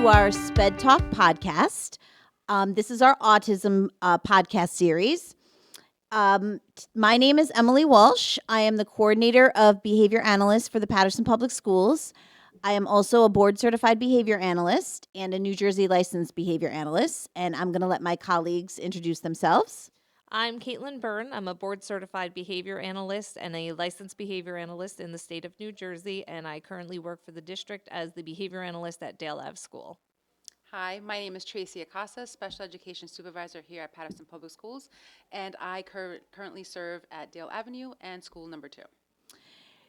to our Sped Talk podcast. This is our autism podcast series. My name is Emily Walsh. I am the coordinator of behavior analysts for the Patterson Public Schools. I am also a board certified behavior analyst and a New Jersey licensed behavior analyst. And I'm going to let my colleagues introduce themselves. I'm Caitlin Byrne. I'm a board-certified behavior analyst and a licensed behavior analyst in the state of New Jersey, and I currently work for the district as the behavior analyst at Dale Ave School. Hi, my name is Tracy Acosta, Special Education Supervisor here at Patterson Public Schools, and I currently serve at Dale Avenue and School Number 2.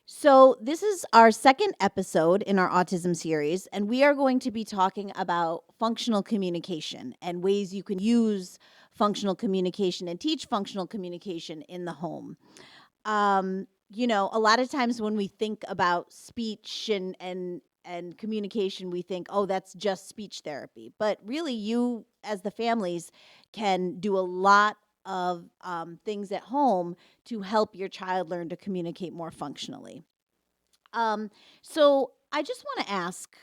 So, this is our second episode in our autism series, and we are going to be talking about functional communication and ways you can use functional communication and teach functional communication in the home. A lot of times when we think about speech and communication, we think, oh, that's just speech therapy. But really, you as the families can do a lot of things at home to help your child learn to communicate more functionally. So I just want to ask,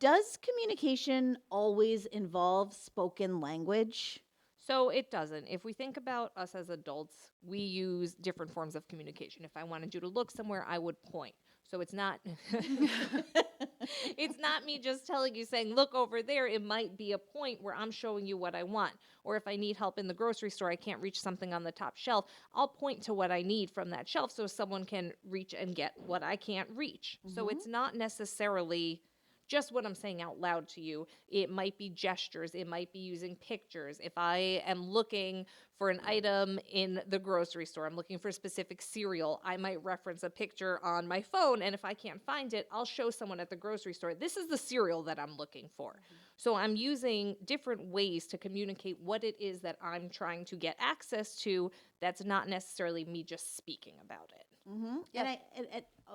does communication always involve spoken language? So it doesn't. If we think about us as adults, we use different forms of communication. If I wanted you to look somewhere, I would point. So it's not it's not me just telling you saying look over there. It might be a point where I'm showing you what I want. Or if I need help in the grocery store, I can't reach something on the top shelf, I'll point to what I need from that shelf so someone can reach and get what I can't reach. Mm-hmm. So it's not necessarily just what I'm saying out loud to you. It might be gestures. It might be using pictures. If I am looking for an item in the grocery store, I'm looking for a specific cereal, I might reference a picture on my phone, and if I can't find it, I'll show someone at the grocery store, this is the cereal that I'm looking for. Mm-hmm. So I'm using different ways to communicate what it is that I'm trying to get access to that's not necessarily me just speaking about it. Mm-hmm. Yes.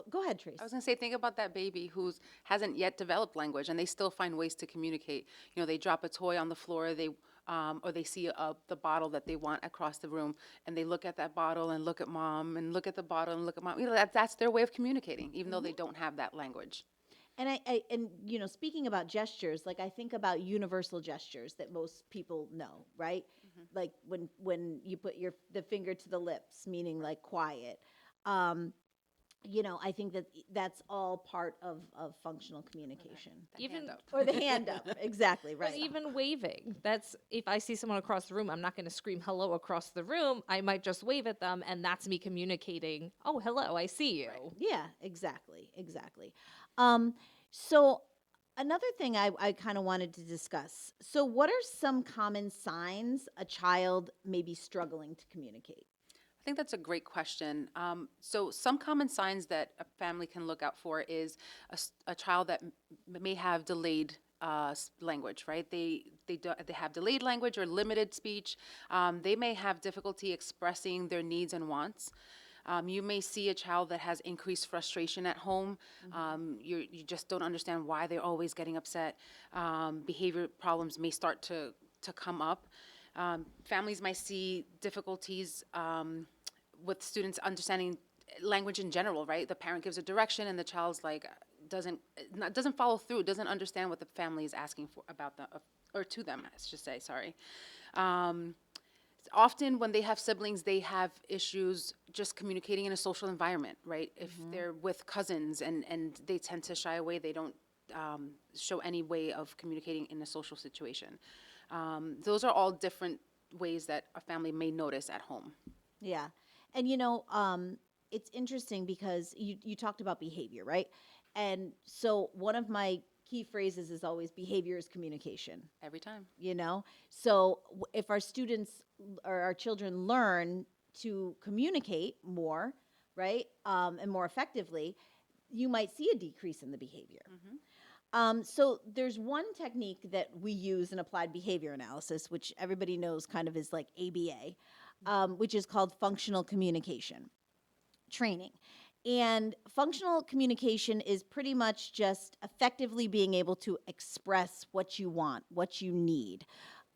Go ahead, Trace. I was going to say, think about that baby who hasn't yet developed language, and they still find ways to communicate. They drop a toy on the floor, or they see the bottle that they want across the room, and they look at that bottle and look at mom, and look at the bottle and look at mom. That's their way of communicating, even though they don't have that language. And speaking about gestures, like I think about universal gestures that most people know, right? Mm-hmm. Like when you put the finger to the lips, meaning like quiet. I think that's all part of functional communication. Or the hand up, exactly, right. But even waving, that's, if I see someone across the room, I'm not going to scream hello across the room. I might just wave at them, and that's me communicating, oh, hello, I see you. Right. Yeah, exactly. So another thing I kind of wanted to discuss. So what are some common signs a child may be struggling to communicate? I think that's a great question. So some common signs that a family can look out for is a child that may have delayed language, right? They have delayed language or limited speech. They may have difficulty expressing their needs and wants. You may see a child that has increased frustration at home. Mm-hmm. You just don't understand why they're always getting upset. Behavior problems may start to come up. Families might see difficulties with students understanding language in general, right? The parent gives a direction and the child's like doesn't follow through, doesn't understand what the family is asking for about them, or to them, I should say, sorry. Often when they have siblings, they have issues just communicating in a social environment, right? If mm-hmm. they're with cousins and they tend to shy away, they don't show any way of communicating in a social situation. Those are all different ways that a family may notice at home. Yeah. And, it's interesting because you talked about behavior, right? And so one of my key phrases is always behavior is communication. Every time. So if our students or our children learn to communicate more, right, and more effectively, you might see a decrease in the behavior. Mm-hmm. So there's one technique that we use in applied behavior analysis, which everybody knows kind of is like ABA, which is called functional communication training. And functional communication is pretty much just effectively being able to express what you want, what you need.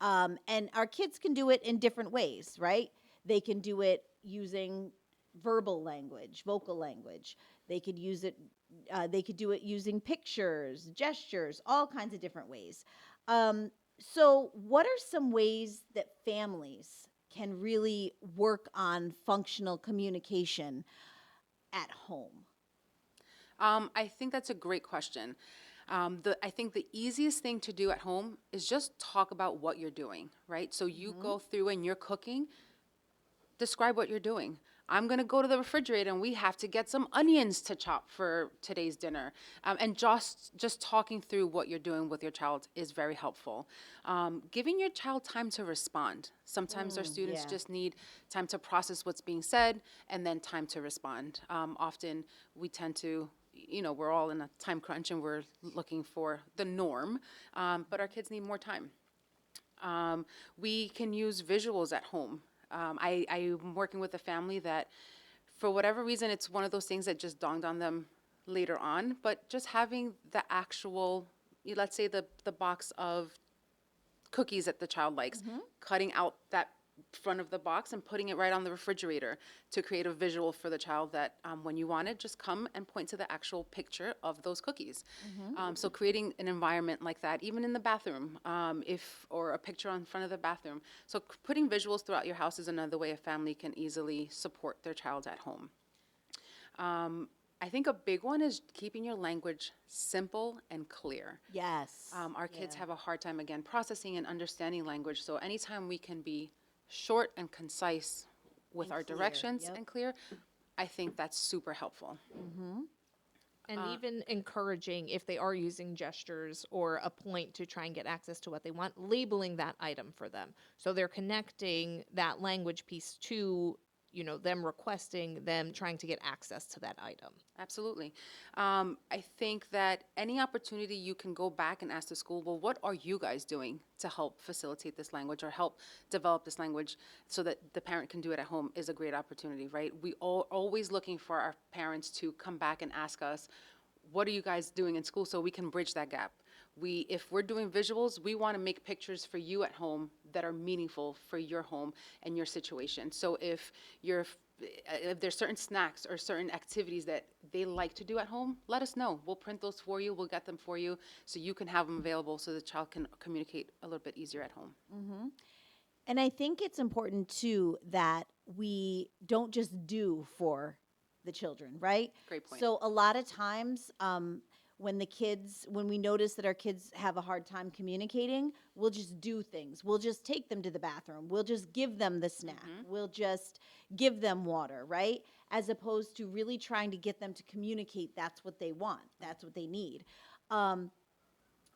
And our kids can do it in different ways, right? They can do it using verbal language, vocal language. They could use it, they could do it using pictures, gestures, all kinds of different ways. So, what are some ways that families can really work on functional communication at home? I think that's a great question. I think the easiest thing to do at home is just talk about what you're doing, right? So you go through and you're cooking, describe what you're doing. I'm gonna go to the refrigerator and we have to get some onions to chop for today's dinner. And just talking through what you're doing with your child is very helpful. Giving your child time to respond. Sometimes our students Yeah. just need time to process what's being said and then time to respond. Often we tend to, we're all in a time crunch and we're looking for the norm, but our kids need more time. We can use visuals at home. I'm working with a family that, for whatever reason, it's one of those things that just dawned on them later on, but just having the actual, let's say the box of cookies that the child likes, cutting out that front of the box and putting it right on the refrigerator to create a visual for the child that when you want it, just come and point to the actual picture of those cookies. So creating an environment like that, even in the bathroom, or a picture on front of the bathroom. So putting visuals throughout your house is another way a family can easily support their child at home. I think a big one is keeping your language simple and clear. Yes. Our kids Yeah. have a hard time, again, processing and understanding language. So anytime we can be short and concise with And our clear, directions yep. and clear, I think that's super helpful. And even encouraging, if they are using gestures or a point to try and get access to what they want, labeling that item for them. So they're connecting that language piece to, them requesting, them trying to get access to that item. Absolutely. I think that any opportunity you can go back and ask the school, well, what are you guys doing to help facilitate this language or help develop this language so that the parent can do it at home is a great opportunity, right? We all always looking for our parents to come back and ask us, what are you guys doing in school so we can bridge that gap? If we're doing visuals, we want to make pictures for you at home that are meaningful for your home and your situation. So if there's certain snacks or certain activities that they like to do at home, let us know. We'll print those for you. We'll get them for you so you can have them available so the child can communicate a little bit easier at home. And I think it's important too that we don't just do for the children, right? Great point. So a lot of times, when we notice that our kids have a hard time communicating, we'll just do things. We'll just take them to the bathroom. We'll just give them the snack. We'll just give them water, right? As opposed to really trying to get them to communicate that's what they want, that's what they need. And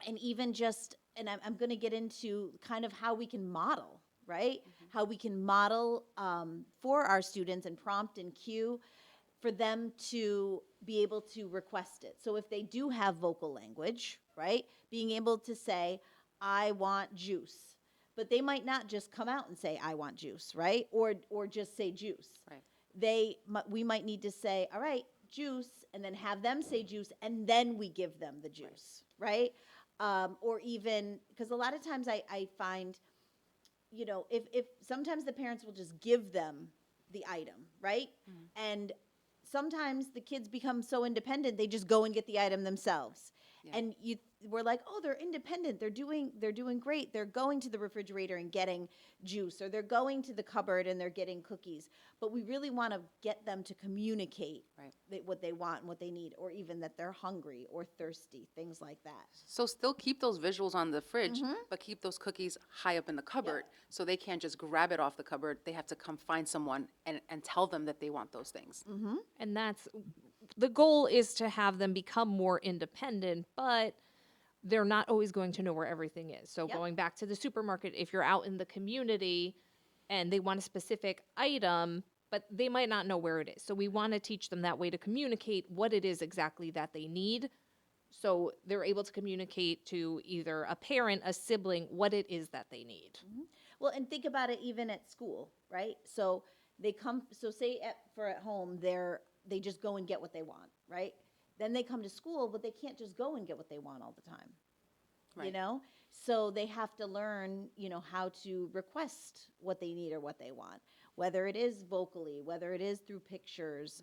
even just, and I'm going to get into kind of how we can model, right? How we can model for our students and prompt and cue for them to be able to request it. So if they do have vocal language, right, being able to say, I want juice. But they might not just come out and say, I want juice, right? Or just say juice. Right. We might need to say, all right, juice, and then have them say juice, and then we give them the juice, right? Or even, because a lot of times I find, if sometimes the parents will just give them the item, right? And sometimes the kids become so independent they just go and get the item themselves. Yeah. And we're like, oh, they're independent, they're doing great, they're going to the refrigerator and getting juice, or they're going to the cupboard and they're getting cookies. But we really want to get them to communicate what they want and what they need, or even that they're hungry or thirsty, things like that. So still keep those visuals on the fridge, but keep those cookies high up in the cupboard so they can't just grab it off the cupboard. They have to come find someone and tell them that they want those things. And that's the goal, is to have them become more independent, but they're not always going to know where everything is. So Yep. going back to the supermarket, if you're out in the community and they want a specific item, but they might not know where it is. So we want to teach them that way to communicate what it is exactly that they need. So they're able to communicate to either a parent, a sibling, what it is that they need. Well, and think about it even at school, right? So say at home, they just go and get what they want, right? Then they come to school, but they can't just go and get what they want all the time. Right. So they have to learn, how to request what they need or what they want. whether it is vocally, whether it is through pictures.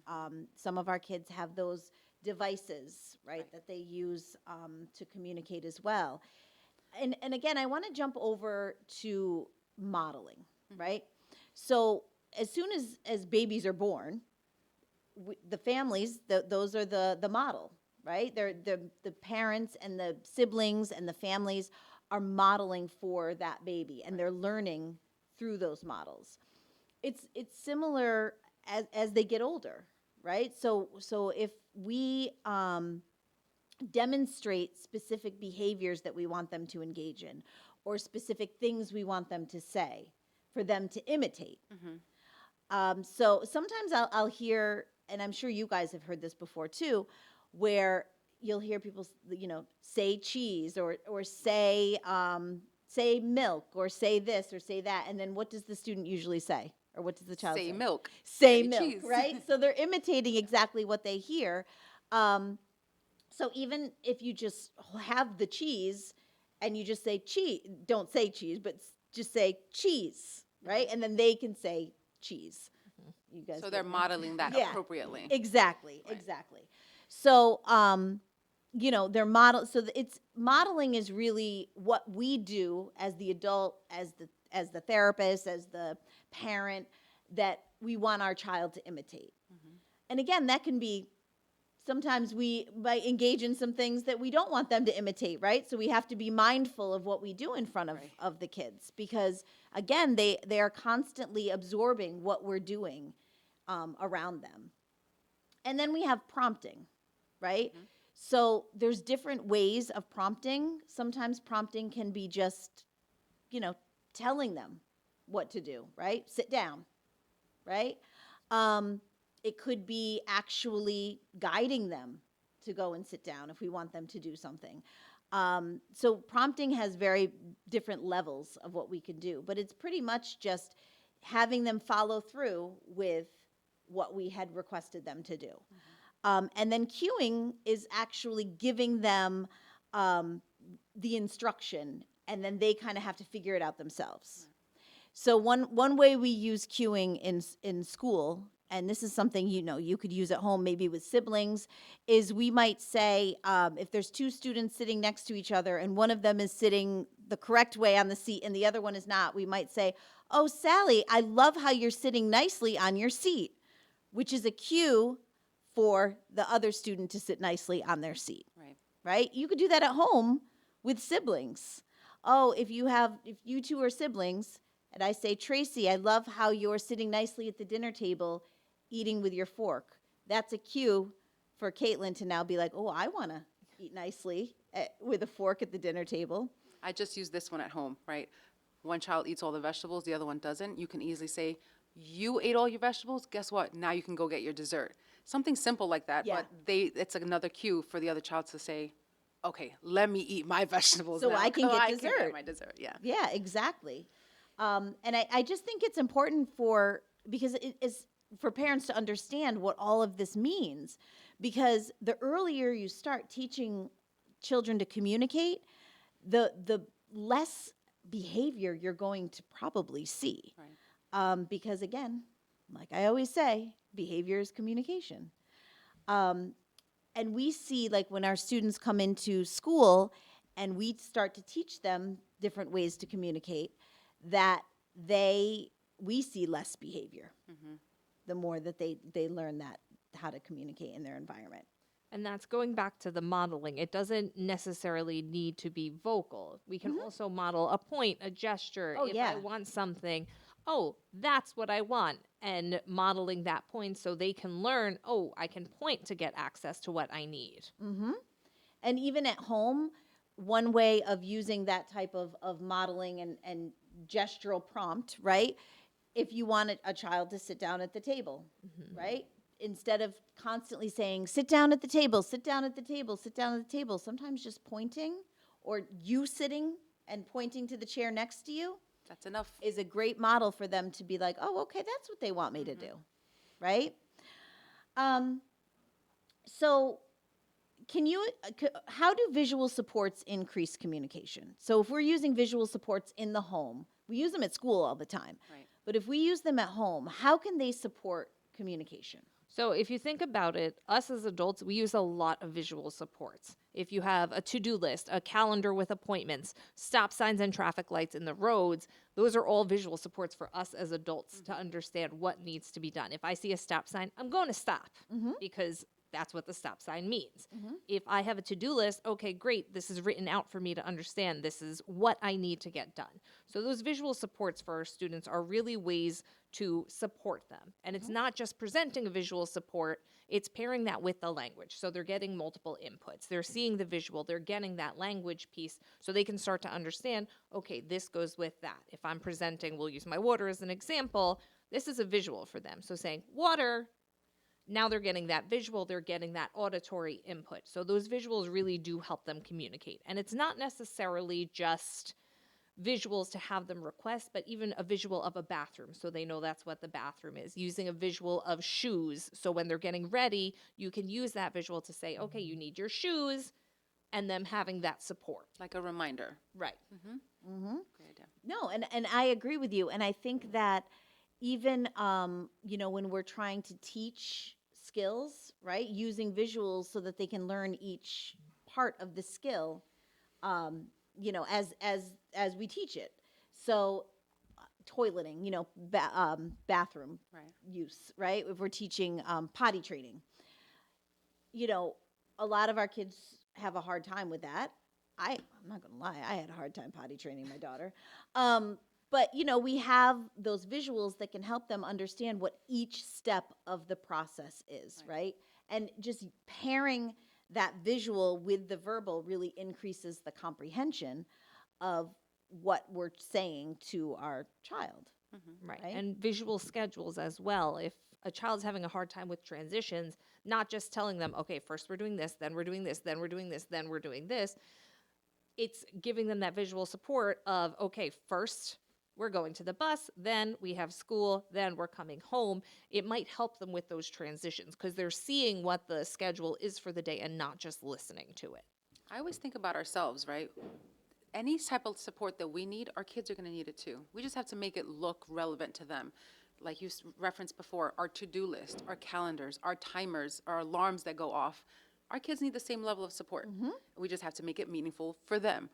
Some of our kids have those devices, right, that they use to communicate as well. And again, I want to jump over to modeling, right? So as soon as babies are born, the families, those are the model, right? They're the parents and the siblings and the families are modeling for that baby, and they're learning through those models. It's similar as they get older, right? So if we demonstrate specific behaviors that we want them to engage in, or specific things we want them to say, for them to imitate. So sometimes I'll hear, and I'm sure you guys have heard this before too, where you'll hear people, say cheese or say milk or say this or say that, and then what does the student usually say, or what does the child say? Say milk. Say milk, cheese. right? So they're imitating exactly what they hear. So even if you just have the cheese and you just say cheese, don't say cheese, but just say cheese, right? And then they can say cheese. You guys So they're get me? modeling that Yeah, appropriately. Exactly, Right. exactly. So, they're model. So it's modeling is really what we do as the adult, as the therapist, as the parent, that we want our child to imitate. And again, that can be sometimes we might engage in some things that we don't want them to imitate, right? So we have to be mindful of what we do in front of the kids, because again, they are constantly absorbing what we're doing around them. And then we have prompting, right? So there's different ways of prompting. Sometimes prompting can be just, telling them what to do, right? Sit down, right? It could be actually guiding them to go and sit down if we want them to do something. So prompting has very different levels of what we can do, but it's pretty much just having them follow through with what we had requested them to do. And then cueing is actually giving them the instruction, and then they kind of have to figure it out themselves. So one way we use cueing in school, and this is something you could use at home, maybe with siblings, is we might say, if there's two students sitting next to each other and one of them is sitting the correct way on the seat and the other one is not, we might say, "Oh, Sally, I love how you're sitting nicely on your seat," which is a cue for the other student to sit nicely on their seat. Right? You could do that at home with siblings. Oh, if you two are siblings, and I say, "Tracy, I love how you're sitting nicely at the dinner table, eating with your fork." That's a cue for Caitlin to now be like, "Oh, I want to eat nicely with a fork at the dinner table." I just use this one at home, right? One child eats all the vegetables, the other one doesn't. You can easily say, "You ate all your vegetables, guess what? Now you can go get your dessert." Something simple like that, Yeah. but it's another cue for the other child to say, "Okay, let me eat my vegetables So now, I can get I dessert." get my dessert, yeah. Yeah, exactly. And I just think it's important because it is for parents to understand what all of this means, because the earlier you start teaching children to communicate, the less behavior you're going to probably see. Because again, like I always say, behavior is communication. And we see, like, when our students come into school and we start to teach them different ways to communicate, that we see less behavior the more that they learn that how to communicate in their environment. And that's going back to the modeling. It doesn't necessarily need to be vocal. We can also model a point, a gesture. Oh, if yeah. I want something, oh, that's what I want. And modeling that point so they can learn, oh, I can point to get access to what I need. And even at home, one way of using that type of modeling and gestural prompt, right? If you want a child to sit down at the table, right? Instead of constantly saying, "Sit down at the table, sit down at the table, sit down at the table," sometimes just pointing, or you sitting and pointing to the chair next to you, That's enough. is a great model for them to be like, "Oh, okay, that's what they want me to do," right? So how do visual supports increase communication? So if we're using visual supports in the home, we use them at school all the time. Right. But if we use them at home, how can they support communication? So if you think about it, us as adults, we use a lot of visual supports. If you have a to-do list, a calendar with appointments, stop signs and traffic lights in the roads, those are all visual supports for us as adults to understand what needs to be done. If I see a stop sign, I'm going to stop because that's what the stop sign means. If I have a to-do list, okay, great, this is written out for me to understand. This is what I need to get done. So those visual supports for our students are really ways to support them. And it's not just presenting a visual support, it's pairing that with the language. So they're getting multiple inputs. They're seeing the visual, they're getting that language piece so they can start to understand, okay, this goes with that. If I'm presenting, we'll use my water as an example, this is a visual for them. So saying water, now they're getting that visual, they're getting that auditory input. So those visuals really do help them communicate. And it's not necessarily just visuals to have them request, but even a visual of a bathroom so they know that's what the bathroom is. Using a visual of shoes so when they're getting ready, you can use that visual to say, okay, you need your shoes, and them having that support. Like a reminder. Right. Great idea. No, and I agree with you. And I think that even, when we're trying to teach skills, right, using visuals so that they can learn each part of the skill, as we teach it. So toileting, bathroom Right. use, right? If we're teaching potty training, a lot of our kids have a hard time with that. I'm not gonna lie, I had a hard time potty training my daughter. But we have those visuals that can help them understand what each step of the process is, right? And just pairing that visual with the verbal really increases the comprehension of what we're saying to our child. Right. Right? And visual schedules as well. If a child's having a hard time with transitions, not just telling them, okay, first we're doing this, then we're doing this, then we're doing this, then we're doing this. It's giving them that visual support of, okay, first we're going to the bus, then we have school, then we're coming home. It might help them with those transitions because they're seeing what the schedule is for the day and not just listening to it. I always think about ourselves, right? Any type of support that we need, our kids are going to need it too. We just have to make it look relevant to them. Like you referenced before, our to-do list, our calendars, our timers, our alarms that go off. Our kids need the same level of support. We just have to make it meaningful for them.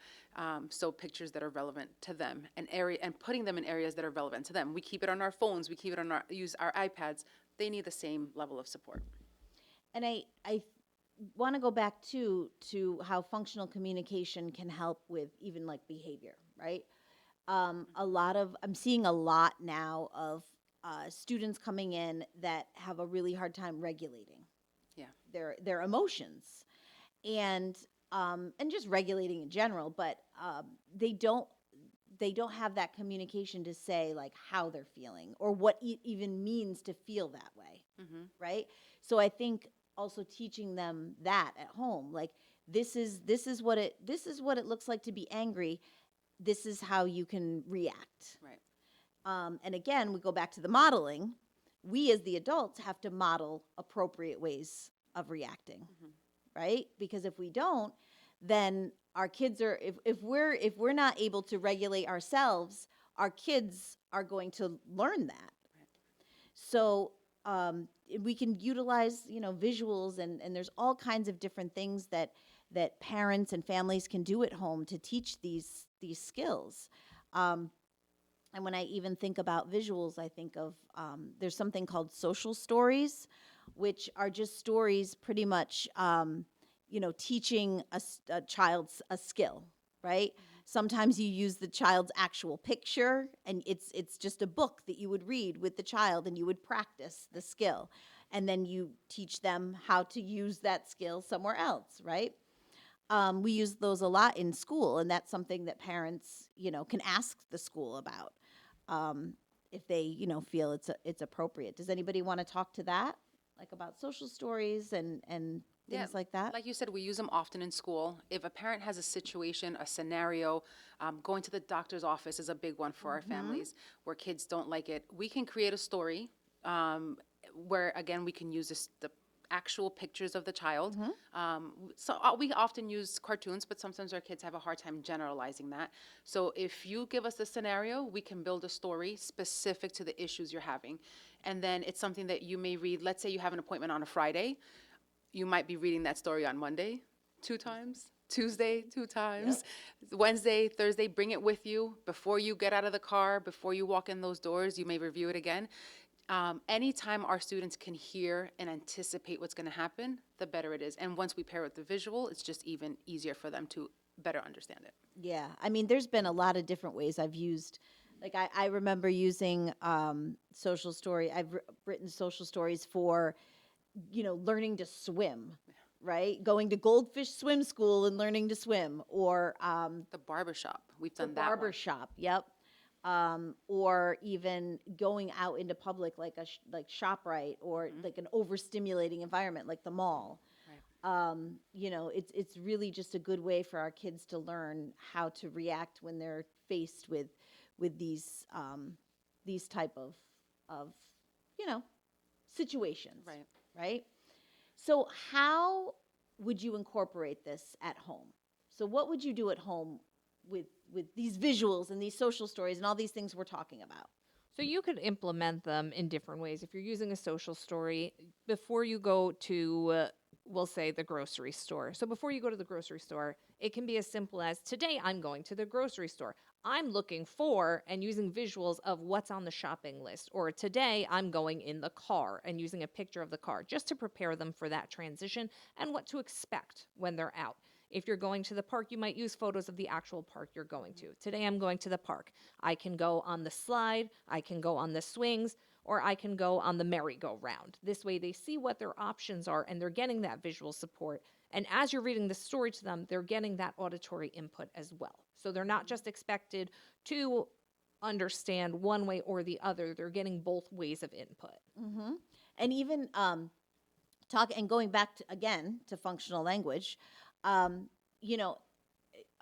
So pictures that are relevant to them and putting them in areas that are relevant to them. We keep it on our phones. We keep it on use our iPads. They need the same level of support. And I want to go back to how functional communication can help with even like behavior, right? I'm seeing a lot now of students coming in that have a really hard time regulating their emotions and just regulating in general, but they don't have that communication to say like how they're feeling or what it even means to feel that way, right? So I think also teaching them that at home, like this is what it looks like to be angry. This is how you can react. Right. And again, we go back to the modeling. We as the adults have to model appropriate ways of reacting, right? Because if we don't, then our kids are, if we're not able to regulate ourselves, our kids are going to learn that. So we can utilize, visuals and there's all kinds of different things that parents and families can do at home to teach these skills. And when I even think about visuals, I think of there's something called social stories, which are just stories pretty much, teaching a child a skill, right? Sometimes you use the child's actual picture, and it's just a book that you would read with the child, and you would practice the skill. And then you teach them how to use that skill somewhere else, right? We use those a lot in school, and that's something that parents, can ask the school about if they, feel it's appropriate. Does anybody want to talk to that, like about social stories and things like that? Like you said, we use them often in school. If a parent has a situation, a scenario, going to the doctor's office is a big one for our families where kids don't like it. We can create a story where, again, we can use the actual pictures of the child. Mm-hmm. We often use cartoons, but sometimes our kids have a hard time generalizing that. So if you give us a scenario, we can build a story specific to the issues you're having. And then it's something that you may read. Let's say you have an appointment on a Friday. You might be reading that story on Monday 2 times, Tuesday 2 times, Wednesday, Thursday. Bring it with you before you get out of the car, before you walk in those doors. You may review it again. Anytime our students can hear and anticipate what's going to happen, the better it is. And once we pair it with the visual, it's just even easier for them to better understand it. Yeah, I mean, there's been a lot of different ways I've used. Like I remember using social story. Written social stories for, learning to swim, right? Going to goldfish swim school and learning to swim, or The barbershop, we've the done that barber one. shop. Yep. Or even going out into public, like like ShopRite, or like an overstimulating environment, like the mall. Right. It's really just a good way for our kids to learn how to react when they're faced with these type of you know situations, Right. right? So how would you incorporate this at home? So what would you do at home with these visuals and these social stories and all these things we're talking about? So you could implement them in different ways. If you're using a social story, before you go to, we'll say, the grocery store. So before you go to the grocery store, it can be as simple as today I'm going to the grocery store. I'm looking for and using visuals of what's on the shopping list. Or today I'm going in the car and using a picture of the car just to prepare them for that transition and what to expect when they're out. If you're going to the park, you might use photos of the actual park you're going to. Today I'm going to the park. I can go on the slide, I can go on the swings, or I can go on the merry-go-round. This way they see what their options are and they're getting that visual support. And as you're reading the story to them, they're getting that auditory input as well. So they're not just expected to understand one way or the other, they're getting both ways of input. Mm-hmm. And even going back again to functional language, um, you know,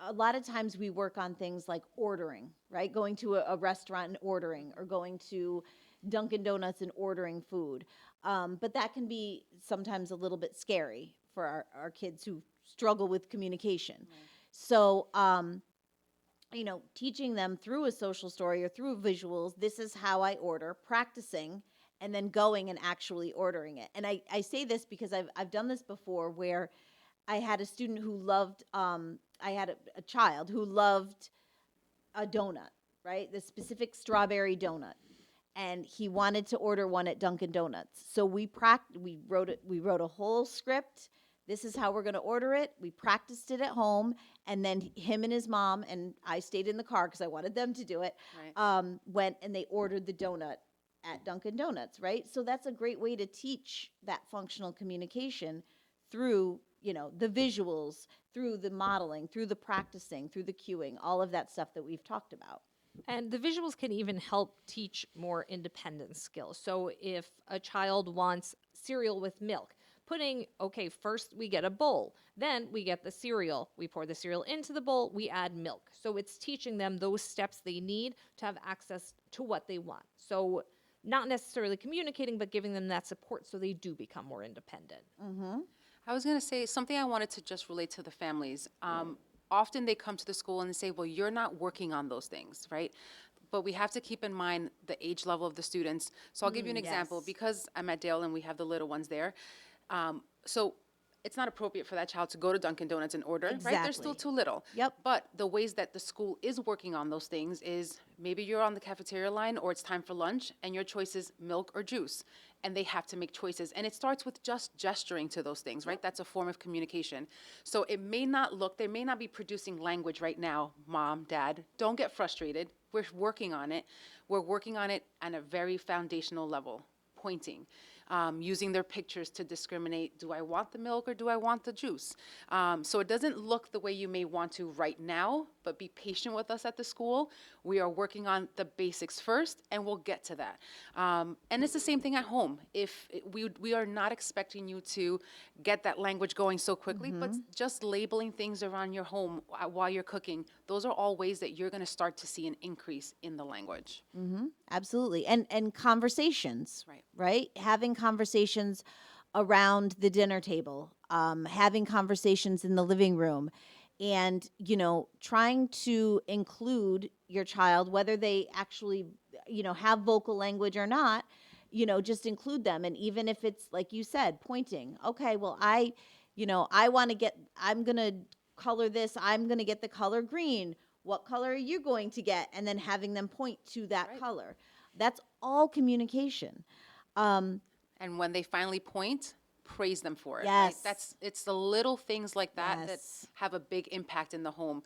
a lot of times we work on things like ordering, right? Going to a restaurant and ordering, or going to Dunkin' Donuts and ordering food. But that can be sometimes a little bit scary for our kids who struggle with communication. Right. So, teaching them through a social story or through visuals, this is how I order, practicing, and then going and actually ordering it. And I say this because I've done this before, where I had a student who loved, I had a child who loved a donut, right? The specific strawberry donut. And he wanted to order one at Dunkin' Donuts. So we wrote a whole script. This is how we're going to order it. We practiced it at home, and then him and his mom, and I stayed in the car because I wanted them to do it. Right. Went and they ordered the donut at Dunkin' Donuts, right? So that's a great way to teach that functional communication through, the visuals, through the modeling, through the practicing, through the cueing, all of that stuff that we've talked about. And the visuals can even help teach more independence skills. So if a child wants cereal with milk, first we get a bowl, then we get the cereal, we pour the cereal into the bowl, we add milk. So it's teaching them those steps they need to have access to what they want. So not necessarily communicating, but giving them that support so they do become more independent. Mm-hmm. I was going to say something I wanted to just relate to the families. Often they come to the school and they say, well, you're not working on those things, right? But we have to keep in mind the age level of the students. So I'll give you an example. Yes. Because I'm at Dale and we have the little ones there. So it's not appropriate for that child to go to Dunkin' Donuts and order, right? They're still Exactly. too little. Yep. But the ways that the school is working on those things is maybe you're on the cafeteria line or it's time for lunch and your choice is milk or juice. And they have to make choices. And it starts with just gesturing to those things, right? That's a form of communication. So they may not be producing language right now, mom, dad. Don't get frustrated. We're working on it. We're working on it at a very foundational level, pointing. Using their pictures to discriminate, do I want the milk or do I want the juice? So it doesn't look the way you may want to right now, but be patient with us at the school. We are working on the basics first, and we'll get to that. And it's the same thing at home. We are not expecting you to get that language going so quickly, but just labeling things around your home while you're cooking, those are all ways that you're going to start to see an increase in the language. Mm-hmm. Absolutely. And conversations, Right. right? Having conversations around the dinner table, having conversations in the living room, and, trying to include your child, whether they actually, have vocal language or not, just include them. And even if it's like you said, pointing, okay, well, I want to I'm going to color this, I'm going to get the color green. What color are you going to get? And then having them point to that Right. color. That's all communication. Um, And when they finally point, praise them for it, right? yes. It's the little things like that that Yes. have a big impact in the home.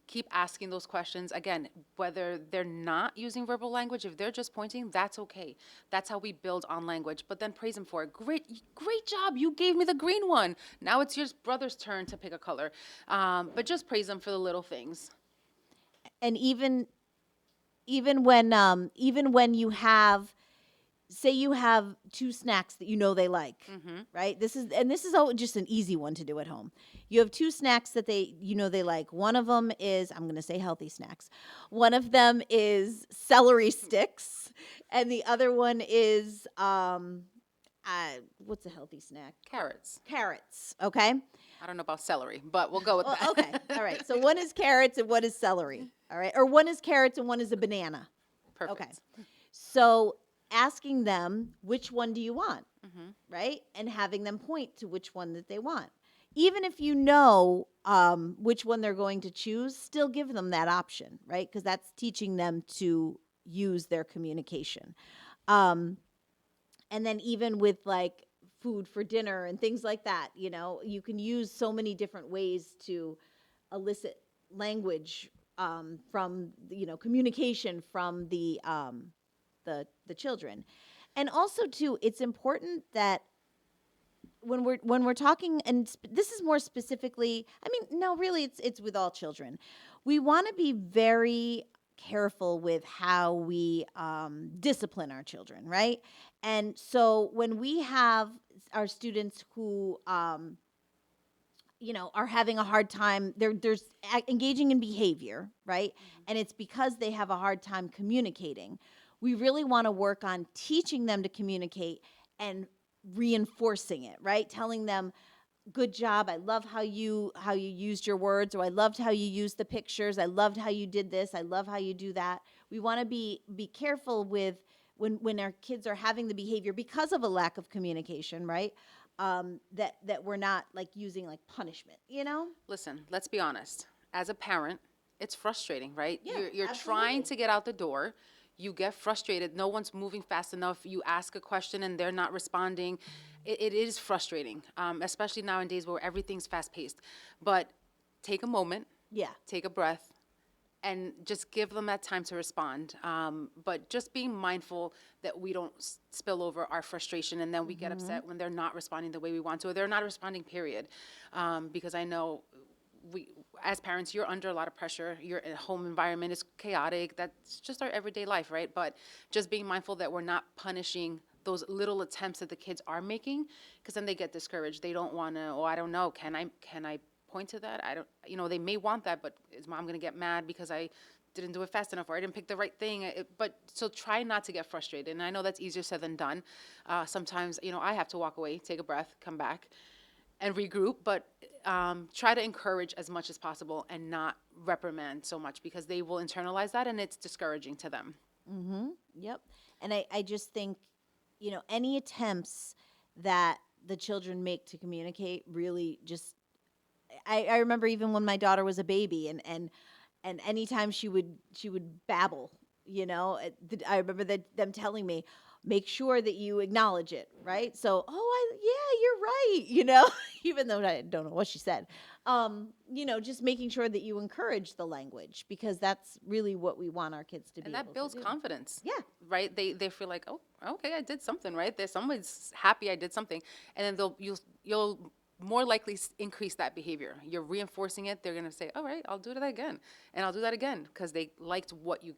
Keep asking those questions. Again, whether they're not using verbal language, if they're just pointing, that's okay. That's how we build on language. But then praise them for it. Great job. You gave me the green one. Now it's your brother's turn to pick a color. But just praise them for the little things. And even when you have, say you have two snacks that they like, right? This is just an easy one to do at home. You have two snacks that they like. One of them is, I'm going to say, healthy snacks. One of them is celery sticks, and the other one is what's a healthy snack? Carrots. Carrots. Okay. I don't know about celery, but we'll go with Well, that. okay. All right. So one is carrots and one is celery. All right. Or one is carrots and one is a banana. Perfect. Okay. So asking them, which one do you want? Right? And having them point to which one that they want. Even if you know which one they're going to choose, still give them that option, right? Because that's teaching them to use their communication. Um, and then even with like food for dinner and things like that, you can use so many different ways to elicit language from communication from the children. And also too, it's important that when we're talking, and this is more specifically, I mean, no, really, it's with all children. We want to be very careful with how we discipline our children, right? And so when we have our students who are having a hard time, there's engaging in behavior, right? And it's because they have a hard time communicating. We really want to work on teaching them to communicate and reinforcing it, right? Telling them, good job, I love how you used your words, or I loved how you used the pictures, I loved how you did this, I love how you do that. We want to be careful with when our kids are having the behavior because of a lack of communication, right? That we're not like using like punishment. Listen, let's be honest. As a parent, it's frustrating, right? Yeah, You're trying absolutely. to get out the door. You get frustrated. No one's moving fast enough. You ask a question and they're not responding. It is frustrating, especially nowadays where everything's fast paced. But take a moment, Yeah. take a breath, and just give them that time to respond. But just being mindful that we don't spill over our frustration and then we get upset when they're not responding the way we want to, or they're not responding, period. Because I know we, as parents, you're under a lot of pressure. Your home environment is chaotic. That's just our everyday life, right? But just being mindful that we're not punishing those little attempts that the kids are making, because then they get discouraged. They don't want to, oh, I don't know, can I point to that? I don't, they may want that, but is mom going to get mad because I didn't do it fast enough or I didn't pick the right thing? But so try not to get frustrated. And I know that's easier said than done. Sometimes, I have to walk away, take a breath, come back and regroup, but try to encourage as much as possible and not reprimand so much, because they will internalize that and it's discouraging to them. Yep. And I just think, any attempts that the children make to communicate really just, I remember even when my daughter was a baby, and anytime she would babble, I remember them telling me, make sure that you acknowledge it, right? So, yeah, you're right, even though I don't know what she said. Just making sure that you encourage the language, because that's really what we want our kids to be And able that to builds do. confidence. Yeah. Right? They feel like, oh, okay, I did something, right? There's someone's happy I did something. And then you'll more likely increase that behavior. You're reinforcing it. They're going to say, all right, I'll do that again. And I'll do that again, because they liked what you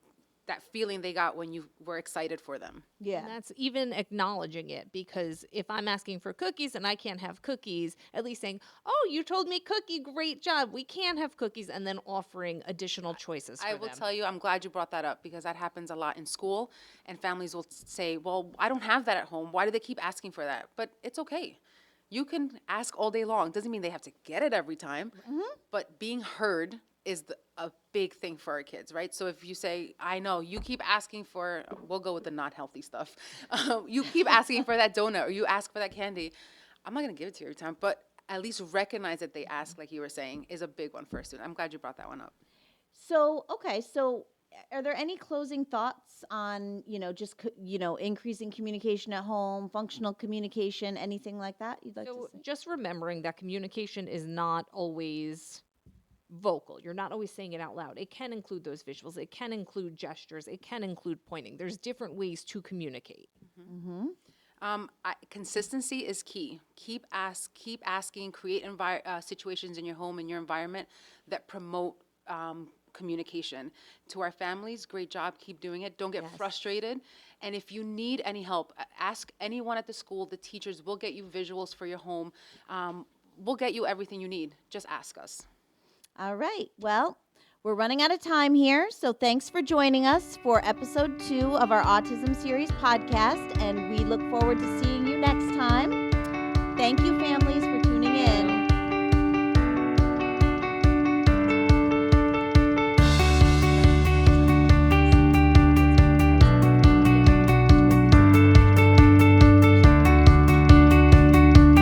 that feeling they got when you were excited for them. Yeah. And that's even acknowledging it, because if I'm asking for cookies and I can't have cookies, at least saying, "Oh, you told me cookie, great job. We can have cookies," and then offering additional choices for I will them. tell you, I'm glad you brought that up because that happens a lot in school, and families will say, "Well, I don't have that at home. Why do they keep asking for that?" But it's okay. You can ask all day long. Doesn't mean they have to get it every time, but being heard is a big thing for our kids, right? So if you say, "I know you keep asking for," we'll go with the not healthy stuff. You keep asking for that donut or you ask for that candy. I'm not gonna give it to you every time, but at least recognize that they ask, like you were saying, is a big one for a student. I'm glad you brought that one up. So, okay, so are there any closing thoughts on, just, increasing communication at home, functional communication, anything like that you'd like to So say? just remembering that communication is not always vocal. You're not always saying it out loud. It can include those visuals. It can include gestures. It can include pointing. There's different ways to communicate. Mm-hmm. Consistency is key. Keep asking. Create situations in your home and your environment that promote communication. To our families, great job. Keep doing it. Don't get Yes. frustrated. And if you need any help, ask anyone at the school. The teachers will get you visuals for your home. We'll get you everything you need. Just ask us. All right. Well, we're running out of time here. So thanks for joining us for episode 2 of our Autism Series podcast. And we look forward to seeing you next time. Thank you for